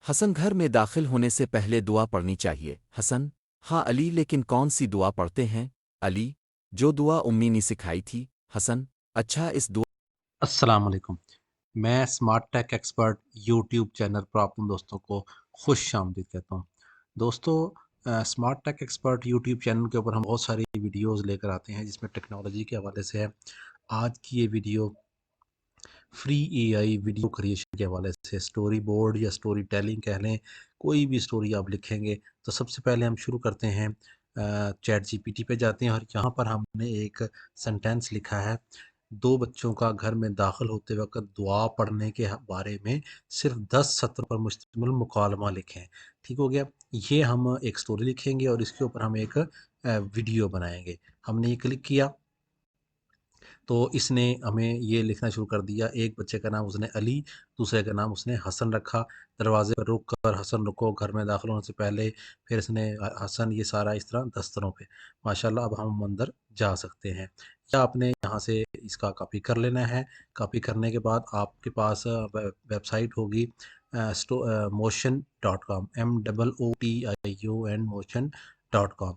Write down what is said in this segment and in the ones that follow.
हसन घर में दाखिल होने से पहले दुआ पढ़नी चाहिए। हसन: हाँ अली, लेकिन कौन सी दुआ पढ़ते हैं? अली: जो दुआ उम्मी ने सिखाई थी। हसन: अच्छा, इस दुआ अस्सलाम वालेकुम। मैं smart tech expert YouTube channel पर आप उन दोस्तों को खुश आमदीद कहता हूँ। दोस्तों, smart tech expert YouTube channel के ऊपर हम बहुत सारी वीडियोस लेकर आते हैं जिसमें टेक्नोलॉजी के हवाले से है। आज की ये video free AI video creation के हवाले से, स्टोरी बोर्ड या स्टोरी टेलिंग कह लें, कोई भी स्टोरी आप लिखेंगे तो सबसे पहले हम शुरू करते हैं, चैट जीपीटी पे जाते हैं और यहाँ पर हमने एक सेंटेंस लिखा है, दो बच्चों का घर में दाखिल होते वक्त दुआ पढ़ने के बारे में सिर्फ 10 सत्र पर मुश्तमिल मुकालमा लिखें। ठीक हो गया। ये हम एक स्टोरी लिखेंगे और इसके ऊपर हम एक वीडियो बनाएंगे। हमने ये क्लिक किया तो इसने हमें ये लिखना शुरू कर दिया, एक बच्चे का नाम उसने अली, दूसरे का नाम उसने हसन रखा। दरवाजे पर रुक कर हसन रुको, घर में दाखिल होने से पहले, फिर इसने हसन, ये सारा इस तरह दस्तरों पे। माशाल्लाह, अब हम अंदर जा सकते हैं। या आपने यहाँ से इसका कॉपी कर लेना है। कॉपी करने के बाद आपके पास वेबसाइट होगी motion.com, MOOTION motion.com।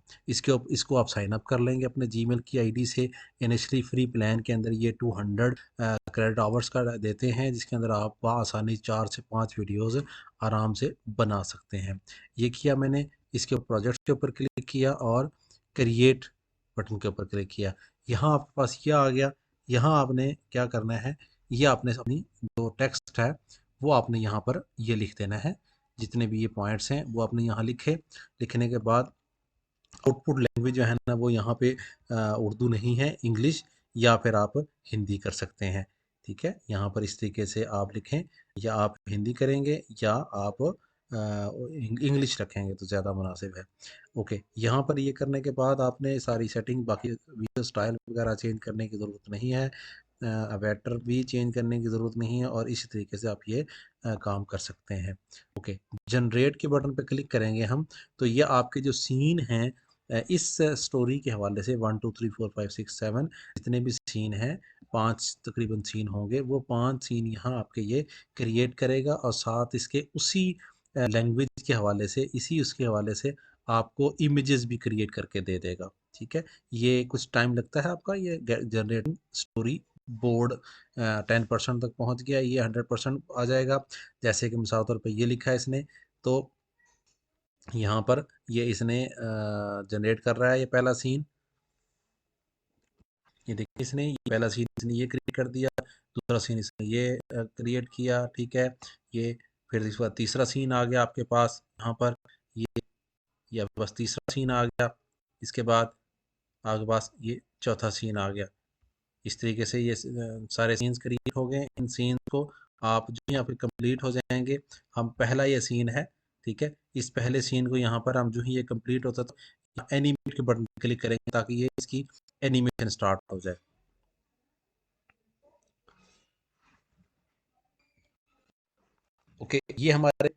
इसको आप साइन अप कर लेंगे अपने जीमेल की आईडी से। इनिशियली फ्री प्लान के अंदर ये 200 क्रेडिट आवर्स का देते हैं, जिसके अंदर आप आसानी 4 से 5 वीडियोस आराम से बना सकते हैं। ये किया मैंने। इसके प्रोजेक्ट के ऊपर क्लिक किया और क्रिएट बटन के ऊपर क्लिक किया। यहाँ आपके पास ये आ गया। यहाँ आपने क्या करना है, ये आपने अपनी जो टेक्स्ट है वो आपने यहाँ पर ये लिख देना है। जितने भी ये पॉइंट्स हैं वो आपने यहाँ लिखे। लिखने के बाद आउटपुट लैंग्वेज जो है ना वो यहाँ पे उर्दू नहीं है, इंग्लिश या फिर आप हिंदी कर सकते हैं। ठीक है, यहाँ पर इस तरीके से आप लिखें, या आप हिंदी करेंगे या आप इंग्लिश रखेंगे तो ज़्यादा मुनासिब है। ओके, यहाँ पर ये करने के बाद आपने सारी सेटिंग, बाकी वीडियो स्टाइल वगैरह चेंज करने की ज़रूरत नहीं है, अवेटर भी चेंज करने की ज़रूरत नहीं है, और इसी तरीके से आप ये काम कर सकते हैं। ओके, जनरेट के बटन पर क्लिक करेंगे हम, तो ये आपके जो सीन हैं इस स्टोरी के हवाले से 1 2 3 4 5 6 7 जितने भी सीन हैं, 5 तकरीबन सीन होंगे, वो 5 सीन यहाँ आपके ये क्रिएट करेगा और साथ इसके उसी लैंग्वेज के हवाले से, इसी उसके हवाले से आपको इमेजेस भी क्रिएट करके दे देगा। ठीक है, ये कुछ टाइम लगता है आपका ये जनरेटिंग स्टोरी बोर्ड। 10% तक पहुंच गया, ये 100% आ जाएगा। जैसे कि मिसाल तौर पर ये लिखा है इसने, तो यहाँ पर ये इसने जनरेट कर रहा है ये पहला सीन। ये देखिए, इसने ये पहला सीन इसने ये क्रिएट कर दिया, दूसरा सीन इसने ये क्रिएट किया। ठीक है, ये फिर इसके बाद तीसरा सीन आ गया आपके पास यहाँ पर, ये या बस तीसरा सीन आ गया। इसके बाद आपके पास ये चौथा सीन आ गया। इस तरीके से ये सारे सीन्स क्रिएट हो गए। इन सीन्स को आप जो यहाँ पे कंप्लीट हो जाएंगे, हम पहला ये सीन है, ठीक है, इस पहले सीन को यहाँ पर हम जो ही ये कंप्लीट होता तो एनिमेट के बटन क्लिक करेंगे ताकि ये इसकी एनिमेशन स्टार्ट हो जाए। ओके, ये हमारे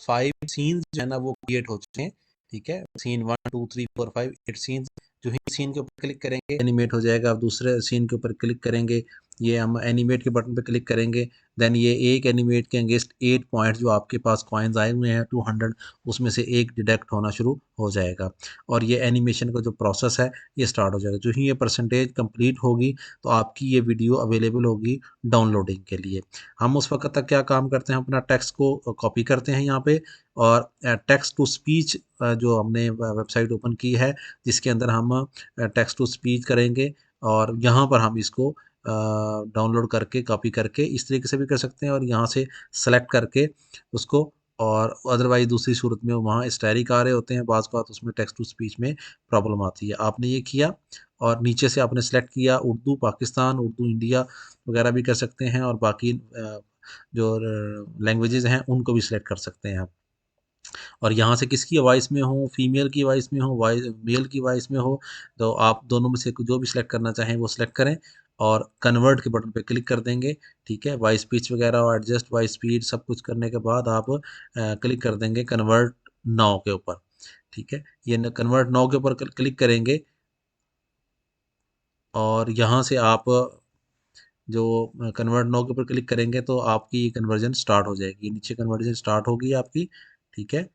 5 सीन्स जो है ना वो क्रिएट हो चुके हैं। ठीक है, सीन 1 2 3 4 5 8 सीन्स। जो ही सीन के ऊपर क्लिक करेंगे एनिमेट हो जाएगा। आप दूसरे सीन के ऊपर क्लिक करेंगे, ये हम एनिमेट के बटन पे क्लिक करेंगे, देन ये एक एनिमेट के अगेंस्ट 8 पॉइंट जो आपके पास कॉइन्स आए हुए हैं 200, उसमें से एक डिडक्ट होना शुरू हो जाएगा और ये एनिमेशन का जो प्रोसेस है ये स्टार्ट हो जाएगा। जो ही ये परसेंटेज कंप्लीट होगी तो आपकी ये वीडियो अवेलेबल होगी डाउनलोडिंग के लिए। हम उस वक्त तक क्या काम करते हैं, अपना टेक्स्ट को कॉपी करते हैं यहाँ पे, और टेक्स्ट टू स्पीच जो हमने वेबसाइट ओपन की है जिसके अंदर हम टेक्स्ट टू स्पीच करेंगे, और यहाँ पर हम इसको डाउनलोड करके कॉपी करके इस तरीके से भी कर सकते हैं, और यहाँ से सेलेक्ट करके उसको, और अदरवाइज दूसरी सूरत में वहाँ स्टैटिक आ रहे होते हैं बाज़ बात, उसमें टेक्स्ट टू स्पीच में प्रॉब्लम आती है। आपने ये किया और नीचे से आपने सेलेक्ट किया उर्दू पाकिस्तान, उर्दू इंडिया वगैरह भी कर सकते हैं, और बाकी जो लैंग्वेजेस हैं उनको भी सिलेक्ट कर सकते हैं आप। और यहाँ से किसकी वॉइस में हो, फीमेल की वॉइस में हो, वॉइस मेल की वॉइस में हो, तो आप दोनों में से जो भी सिलेक्ट करना चाहें वो सिलेक्ट करें और कन्वर्ट के बटन पे क्लिक कर देंगे। ठीक है, वॉइस पिच वगैरह और एडजस्ट वॉइस स्पीड सब कुछ करने के बाद आप क्लिक कर देंगे कन्वर्ट नाउ के ऊपर। ठीक है, ये कन्वर्ट नाउ के ऊपर क्लिक करेंगे और यहाँ से आप जो कन्वर्ट नाउ के ऊपर क्लिक करेंगे तो आपकी कन्वर्जन स्टार्ट हो जाएगी। नीचे कन्वर्जन स्टार्ट होगी आपकी, ठीक है।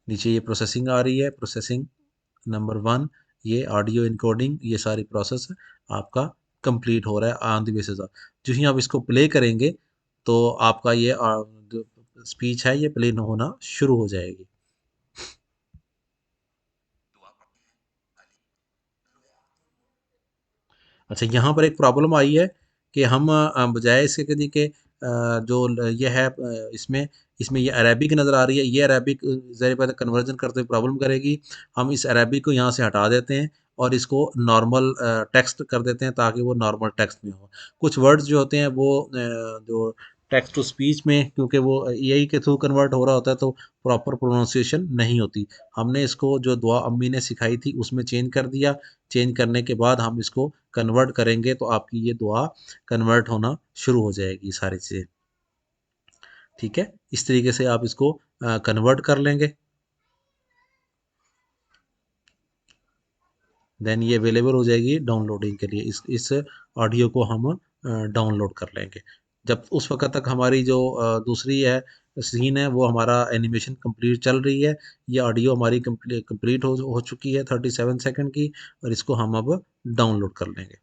नीचे ये प्रोसेसिंग आ रही है, प्रोसेसिंग नंबर 1, ये ऑडियो इनकोडिंग, ये सारी प्रोसेस आपका कंप्लीट हो रहा है ऑन द बेसिस ऑफ। जो ही आप इसको प्ले करेंगे तो आपका ये जो स्पीच है ये प्ले होना शुरू हो जाएगी। अच्छा, यहाँ पर एक प्रॉब्लम आई है कि हम बजाय इसके कि जो ये है इसमें इसमें ये अरेबिक नज़र आ रही है, ये अरेबिक ज़ाहिर बात है कन्वर्जन करते हुए प्रॉब्लम करेगी। हम इस अरेबिक को यहाँ से हटा देते हैं और इसको नॉर्मल टेक्स्ट कर देते हैं ताकि वो नॉर्मल टेक्स्ट में हो। कुछ वर्ड्स जो होते हैं वो जो टेक्स्ट टू स्पीच में, क्योंकि वो एआई के थ्रू कन्वर्ट हो रहा होता है तो प्रॉपर प्रोनाउंसिएशन नहीं होती। हमने इसको जो दुआ अम्मी ने सिखाई थी उसमें चेंज कर दिया। चेंज करने के बाद हम इसको कन्वर्ट करेंगे तो आपकी ये दुआ कन्वर्ट होना शुरू हो जाएगी सारी चीज़ें, ठीक है। इस तरीके से आप इसको कन्वर्ट कर लेंगे। देन ये अवेलेबल हो जाएगी डाउनलोडिंग के लिए। इस ऑडियो को हम डाउनलोड कर लेंगे। जब उस वक्त तक हमारी जो दूसरी है सीन है वो हमारा एनिमेशन कंप्लीट चल रही है। ये ऑडियो हमारी कंप्लीट हो चुकी है 37 सेकंड की, और इसको हम अब डाउनलोड कर लेंगे।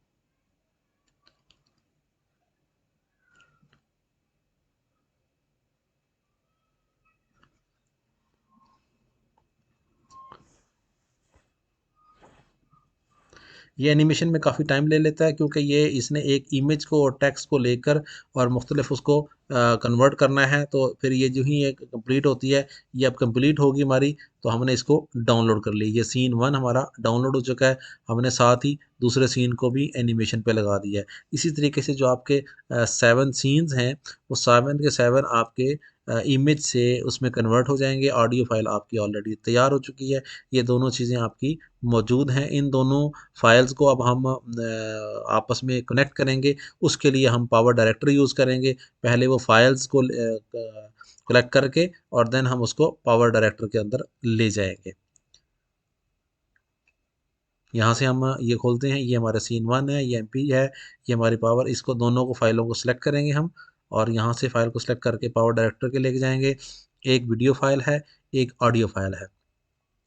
ये एनिमेशन में काफ़ी टाइम ले लेता है क्योंकि ये इसने एक इमेज को और टेक्स्ट को लेकर और मुख्तलिफ उसको कन्वर्ट करना है। तो फिर ये जो ही ये कंप्लीट होती है, ये अब कंप्लीट होगी हमारी, तो हमने इसको डाउनलोड कर ली। ये सीन 1 हमारा डाउनलोड हो चुका है। हमने साथ ही दूसरे सीन को भी एनिमेशन पे लगा दिया है। इसी तरीके से जो आपके 7 सीन्स हैं वो 7 के 7 आपके इमेज से उसमें कन्वर्ट हो जाएंगे। ऑडियो फाइल आपकी ऑलरेडी तैयार हो चुकी है। ये दोनों चीज़ें आपकी मौजूद हैं। इन दोनों फाइल्स को अब हम आपस में कनेक्ट करेंगे। उसके लिए हम पावर डायरेक्टर यूज़ करेंगे। पहले वो फाइल्स को कलेक्ट करके और देन हम उसको पावर डायरेक्टर के अंदर ले जाएंगे। यहाँ से हम ये खोलते हैं, ये हमारा सीन 1 है, ये एमपी है, ये हमारी पावर। इसको दोनों को फाइलों को सिलेक्ट करेंगे हम, और यहाँ से फाइल को सिलेक्ट करके पावर डायरेक्टर के लेके जाएंगे। एक वीडियो फाइल है, एक ऑडियो फाइल है।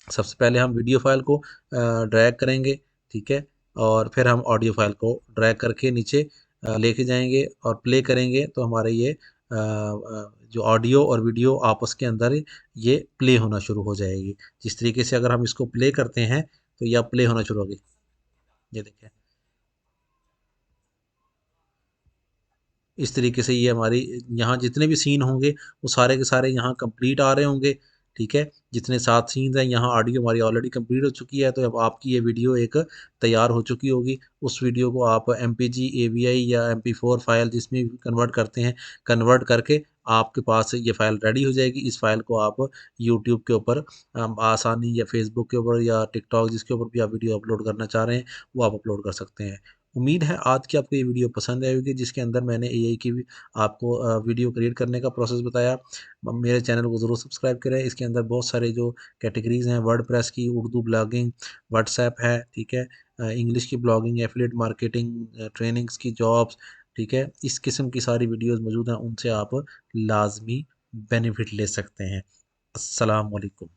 सबसे पहले हम वीडियो फाइल को ड्रैग करेंगे, ठीक है। और फिर हम ऑडियो फाइल को ड्रैग करके नीचे लेके जाएंगे और प्ले करेंगे तो हमारे ये जो ऑडियो और वीडियो आपस के अंदर ये प्ले होना शुरू हो जाएगी। जिस तरीके से अगर हम इसको प्ले करते हैं तो यह प्ले होना शुरू होगी। ये देखिए, इस तरीके से ये हमारी यहाँ जितने भी सीन होंगे वो सारे के सारे यहाँ कंप्लीट आ रहे होंगे, ठीक है। जितने 7 सीन्स हैं यहाँ ऑडियो हमारी ऑलरेडी कंप्लीट हो चुकी है, तो अब आपकी ये वीडियो एक तैयार हो चुकी होगी। उस वीडियो को आप MPG, AVI या MP4 फाइल जिसमें भी कन्वर्ट करते हैं, कन्वर्ट करके आपके पास ये फ़ाइल रेडी हो जाएगी। इस फ़ाइल को आप यूट्यूब के ऊपर आसानी, या फेसबुक के ऊपर, या टिकटॉक, जिसके ऊपर भी आप वीडियो अपलोड करना चाह रहे हैं वो आप अपलोड कर सकते हैं। उम्मीद है आज की आपको ये वीडियो पसंद आई होगी, जिसके अंदर मैंने एआई की भी आपको वीडियो क्रिएट करने का प्रोसेस बताया। मेरे चैनल को ज़रूर सब्सक्राइब करें। इसके अंदर बहुत सारे जो कैटेगरीज़ हैं, वर्डप्रेस की, उर्दू ब्लॉगिंग, व्हाट्सएप है, ठीक है, इंग्लिश की ब्लॉगिंग, एफिलिएट मार्केटिंग, ट्रेनिंग्स की जॉब्स, ठीक है, इस किस्म की सारी वीडियोज़ मौजूद हैं। उनसे आप लाजमी बेनिफिट ले सकते हैं। अस्सलाम वालेकुम।